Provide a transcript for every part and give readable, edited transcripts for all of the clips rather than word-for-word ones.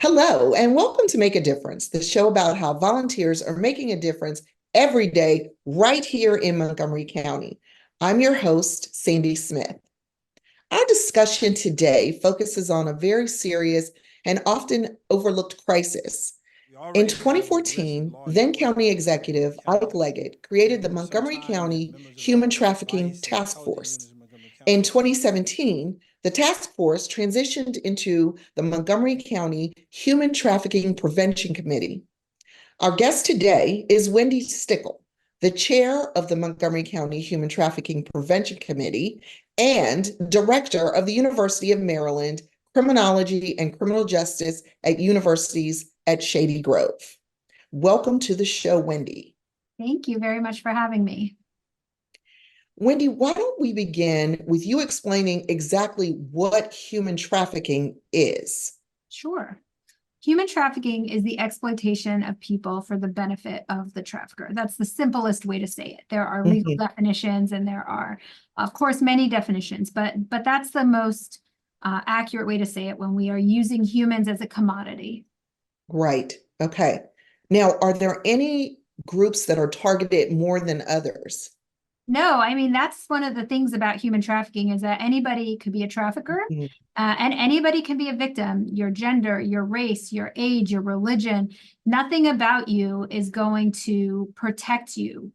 Hello, and welcome to Make a Difference, the show about how volunteers are making a difference every day right here in Montgomery County. I'm your host, Sandy Smith. Our discussion today focuses on a very serious and often overlooked crisis. In 2014, then County Executive Ike Leggett created the Montgomery County Human Trafficking Task Force. In 2017, the task force transitioned into the Montgomery County Human Trafficking Prevention Committee. Our guest today is Wendy Stickle, the chair of the Montgomery County Human Trafficking Prevention Committee and director of the University of Maryland Criminology and Criminal Justice at Universities at Shady Grove. Welcome to the show, Wendy. Thank you very much for having me. Wendy, why don't we begin with you explaining exactly what human trafficking is? Sure. Human trafficking is the exploitation of people for the benefit of the trafficker. That's the simplest way to say it. There are legal definitions and there are, of course, many definitions, but that's the most accurate way to say it when we are using humans as a commodity. Right. Okay. Now, are there any groups that are targeted more than others? No, I mean, that's one of the things about human trafficking is that anybody could be a trafficker and anybody can be a victim. Your gender, your race, your age, your religion, nothing about you is going to protect you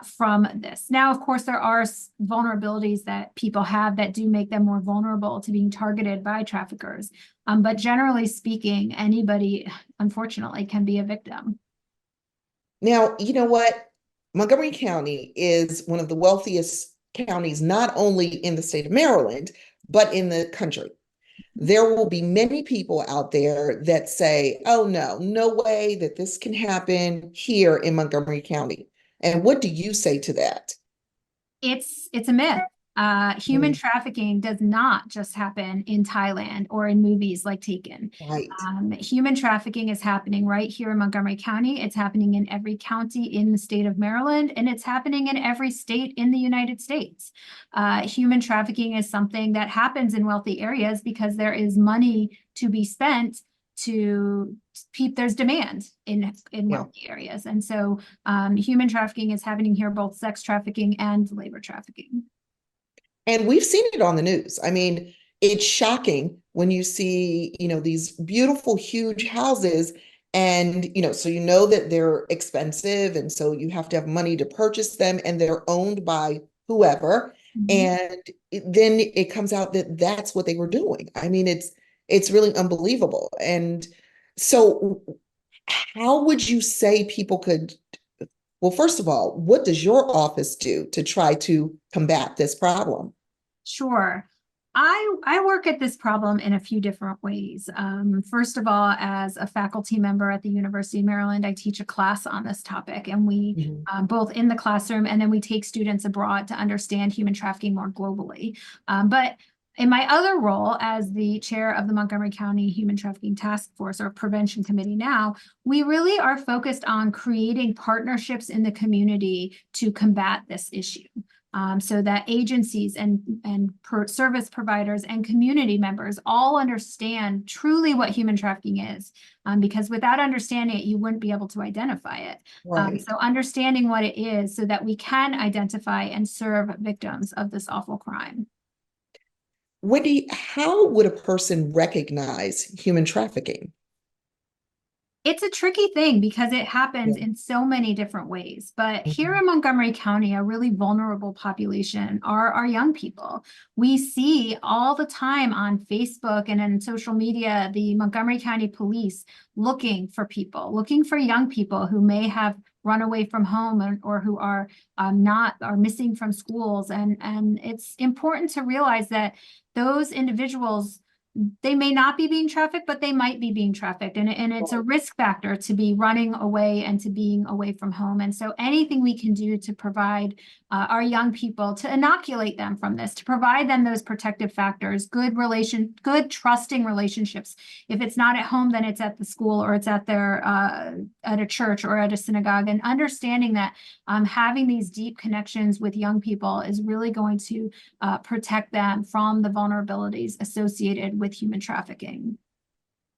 from this. Now, of course, there are vulnerabilities that people have that do make them more vulnerable to being targeted by traffickers. But generally speaking, anybody, unfortunately, can be a victim. Now, you know what? Montgomery County is one of the wealthiest counties, not only in the state of Maryland, but in the country. There will be many people out there that say, oh, no way that this can happen here in Montgomery County. And what do you say to that? It's a myth. Human trafficking does not just happen in Thailand or in movies like Taken. Right. Human trafficking is happening right here in Montgomery County. It's happening in every county in the state of Maryland, and it's happening in every state in the United States. Human trafficking is something that happens in wealthy areas because there is money to be spent to there's demand in wealthy areas. And so human trafficking is happening here, both sex trafficking and labor trafficking. And we've seen it on the news. I mean, it's shocking when you see, these beautiful, huge houses and, so you know that they're expensive. And so you have to have money to purchase them and they're owned by whoever. And then it comes out that that's what they were doing. I mean, it's really unbelievable. And so how would you say people could, well, first of all, what does your office do to try to combat this problem? Sure. I work at this problem in a few different ways. First of all, as a faculty member at the University of Maryland, I teach a class on this topic, and we both in the classroom and then we take students abroad to understand human trafficking more globally. But in my other role as the chair of the Montgomery County Human Trafficking Task Force or Prevention Committee now, we really are focused on creating partnerships in the community to combat this issue. So that agencies and service providers and community members all understand truly what human trafficking is, because without understanding it, you wouldn't be able to identify it. Right. So understanding what it is so that we can identify and serve victims of this awful crime. Wendy, how would a person recognize human trafficking? It's a tricky thing because it happens in so many different ways. But here in Montgomery County, a really vulnerable population are our young people. We see all the time on Facebook and in social media, the Montgomery County Police looking for people, looking for young people who may have run away from home or who are missing from schools. And it's important to realize that those individuals, they may not be being trafficked, but they might be being trafficked. And it's a risk factor to be running away and to being away from home. And so anything we can do to provide our young people, to inoculate them from this, to provide them those protective factors, good trusting relationships. If it's not at home, then it's at the school or it's at at a church or at a synagogue, and understanding that having these deep connections with young people is really going to protect them from the vulnerabilities associated with human trafficking.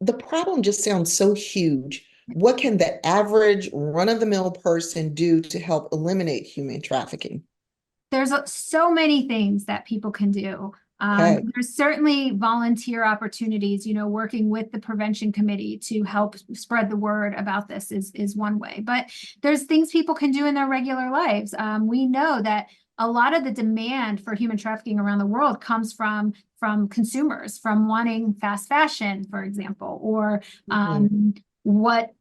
the problem just sounds so huge. What can the average run-of-the-mill person do to help eliminate human trafficking? There's so many things that people can do. Okay. There's certainly volunteer opportunities, working with the prevention committee to help spread the word about this is one way. But there's things people can do in their regular lives. We know that a lot of the demand for human trafficking around the world comes from consumers, from wanting fast fashion, for example, or what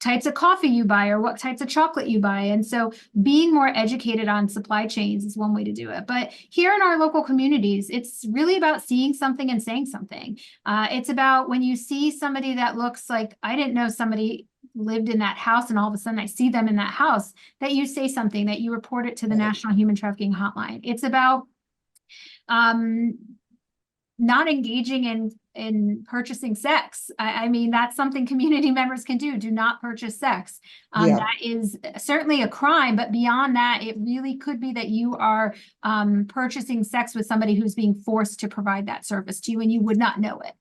types of coffee you buy or what types of chocolate you buy. And so being more educated on supply chains is one way to do it. But here in our local communities, it's really about seeing something and saying something. It's about when you see somebody that looks like, I didn't know somebody lived in that house, and all of a sudden I see them in that house, that you say something, that you report it to the National Human Trafficking Hotline. It's about not engaging in purchasing sex. I mean, that's something community members can do. Do not purchase sex. Yeah. That is certainly a crime, but beyond that, it really could be that you are purchasing sex with somebody who's being forced to provide that service to you, and you would not know it.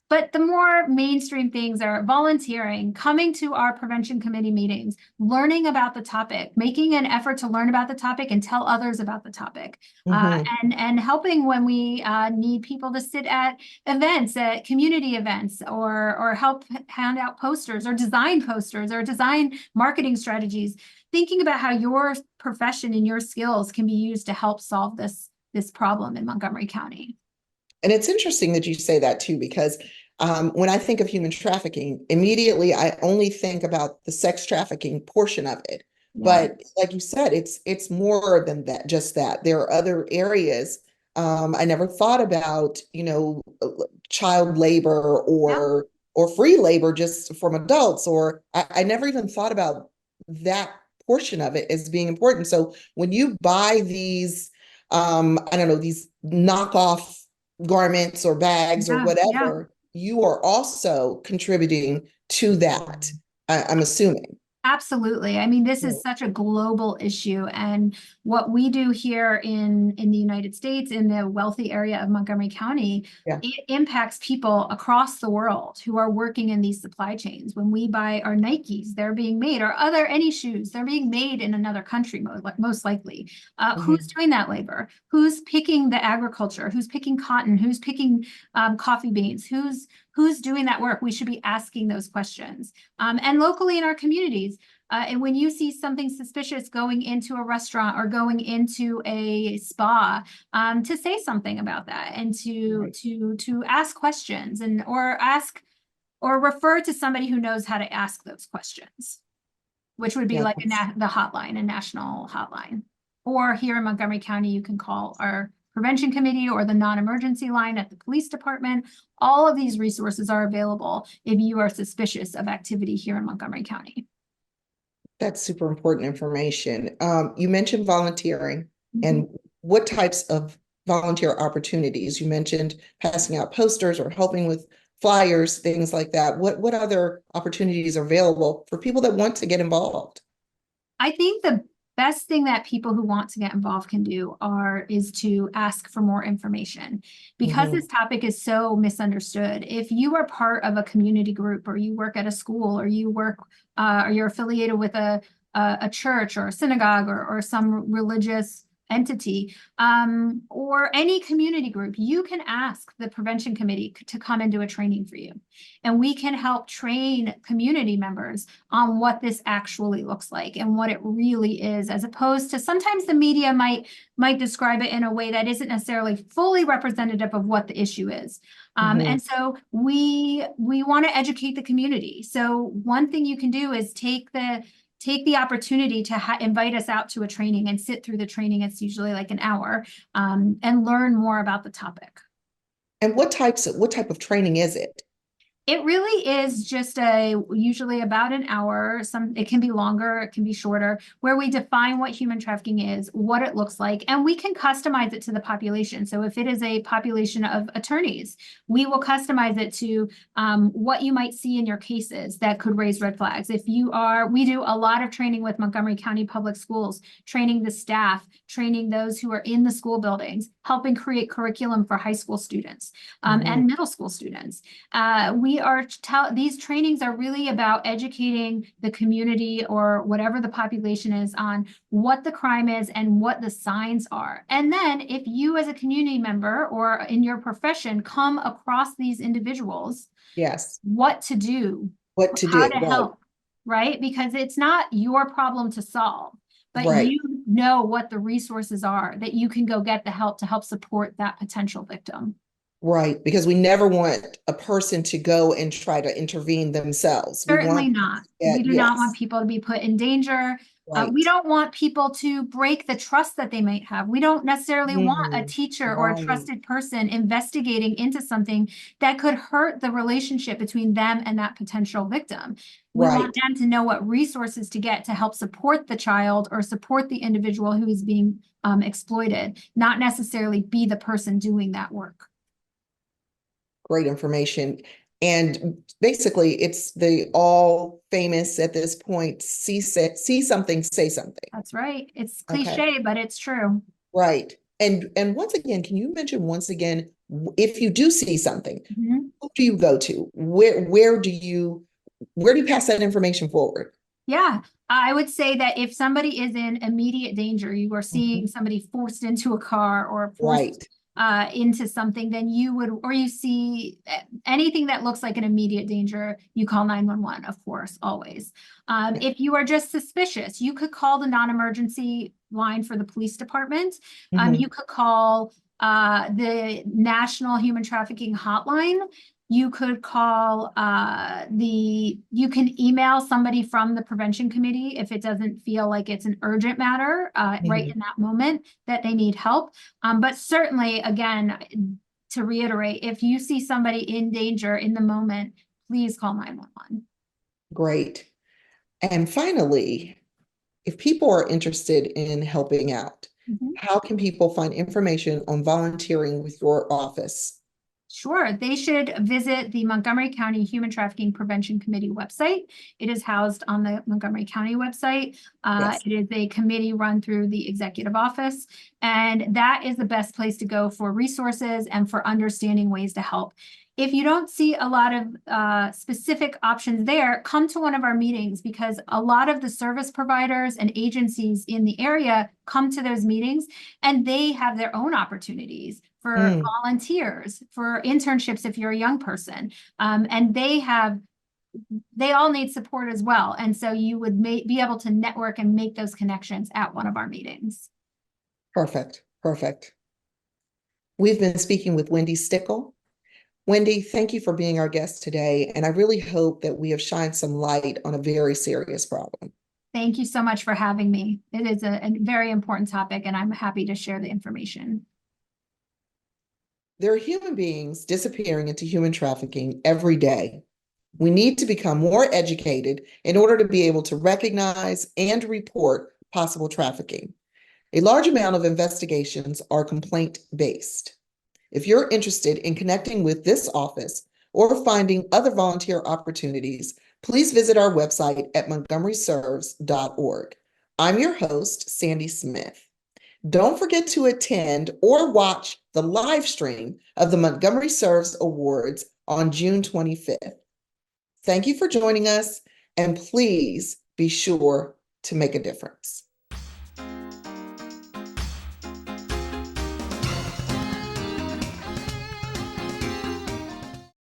But the more mainstream things are volunteering, coming to our prevention committee meetings, learning about the topic, making an effort to learn about the topic and tell others about the topic, and helping when we need people to sit at events, at community events, or help hand out posters or design marketing strategies, thinking about how your profession and your skills can be used to help solve this problem in Montgomery County. And it's interesting that you say that too, because when I think of human trafficking, immediately I only think about the sex trafficking portion of it. Yeah. But like you said, it's more than that, just that. There are other areas. I never thought about, child labor Yeah. or free labor just from adults, or I never even thought about that portion of it as being important. So when you buy these, I don't know, these knockoff garments or bags or Yeah. Yeah. whatever, you are also contributing to that, I'm assuming. Absolutely. I mean, this Yeah. is such a global issue. And what we do here in the United States, in the wealthy area of Montgomery County, Yeah. it impacts people across the world who are working in these supply chains. When we buy our Nikes, they're being made, or any shoes, they're being made in another country, most likely. Who's doing that labor? Who's picking the agriculture? Who's picking cotton? Who's picking coffee beans? Who's doing that work? We should be asking those questions. And locally in our communities, and when you see something suspicious going into a restaurant or going into a spa, to say something about that, and to ask questions, and or refer to somebody who knows how to ask those questions, which would be Yeah, like the hotline, a national hotline. Or here in Montgomery County, you can call our prevention committee or the non-emergency line at the police department. All of these resources are available if you are suspicious of activity here in Montgomery County. that's super important information. You mentioned volunteering, Mhm. and what types of volunteer opportunities? You mentioned passing out posters or helping with flyers, things like that. What other opportunities are available for people that want to get involved? I think the best thing that people who want to get involved can do is to ask for more information, because this topic is so misunderstood. If you are part of a community group, or you work at a school, or or you're affiliated with a church or a synagogue, or some religious entity, or any community group, you can ask the prevention committee to come and do a training for you. And we can help train community members on what this actually looks like and what it really is, as opposed to sometimes the media might describe it in a way that isn't necessarily fully representative of what the issue is. And so we want to educate the community. So one thing you can do is take the opportunity to invite us out to a training and sit through the training. It's usually like an hour, and learn more about the topic. And what type of training is it? It really is just usually about an hour. It can be longer, it can be shorter, where we define what human trafficking is, what it looks like, and we can customize it to the population. So if it is a population of attorneys, we will customize it to what you might see in your cases that could raise red flags. We do a lot of training with Montgomery County Public Schools, training the staff, training those who are in the school buildings, helping create curriculum for high school students and middle school students. These trainings are really about educating the community or whatever the population is on what the crime is and what the signs are. And then if you as a community member or in your profession come across these individuals, Yes. what to do, What to how do, to right, help, right? Because it's not your problem to solve, but right, you know what the resources are that you can go get the help to help support that potential victim. right. Because we never want a person to go and try to intervene themselves. We Certainly want, not. yeah, We do not want yes, people to be put in danger. We right. don't want people to break the trust that they might have. We don't necessarily want a Mhm. teacher or a Right, trusted person investigating into something that could hurt the relationship between them and that potential victim. We want right. them to know what resources to get to help support the child or support the individual who is being exploited, not necessarily be the person doing that work. Great information. And basically, it's the all famous at this point, see something, say something. That's right. It's Okay, cliche, but it's true. right. And once again, can you mention once again, if you do see something, Mhm. who do you go to? Where do you pass that information forward? Yeah, I would say that if somebody is in immediate danger, you are seeing Mhm. somebody forced into a car or forced Right. into something, then or you see anything that looks like an immediate danger, you call 911, of course, always. If you are just suspicious, you could call the non-emergency line for the police department. You Mhm. could call the National Human Trafficking Hotline. You could call you can email somebody from the prevention committee if it doesn't feel like it's an urgent matter right Mhm. in that moment that they need help. But certainly, again, to reiterate, if you see somebody in danger in the moment, please call 911. Great. And finally, if people are interested in helping out, Mhm. how can people find information on volunteering with your office? Sure, they should visit the Montgomery County Human Trafficking Prevention Committee website. It is housed on the Montgomery County website. Yes. It is a committee run through the executive office, and that is the best place to go for resources and for understanding ways to help. If you don't see a lot of specific options there, come to one of our meetings because a lot of the service providers and agencies in the area come to those meetings and they have their own opportunities for Mm, volunteers, for internships if you're a young person. And they all need support as well. And so you would be able to network and make those connections at one of our meetings. perfect. Perfect. We've been speaking with Wendy Stickle. Wendy, thank you for being our guest today. And I really hope that we have shined some light on a very serious problem. Thank you so much for having me. It is a very important topic, and I'm happy to share the information. There are human beings disappearing into human trafficking every day. We need to become more educated in order to be able to recognize and report possible trafficking. A large amount of investigations are complaint-based. If you're interested in connecting with this office or finding other volunteer opportunities, please visit our website at montgomeryserves.org. I'm your host, Sandy Smith. Don't forget to attend or watch the live stream of the Montgomery Serves Awards on June 25th. Thank you for joining us, and please be sure to make a difference.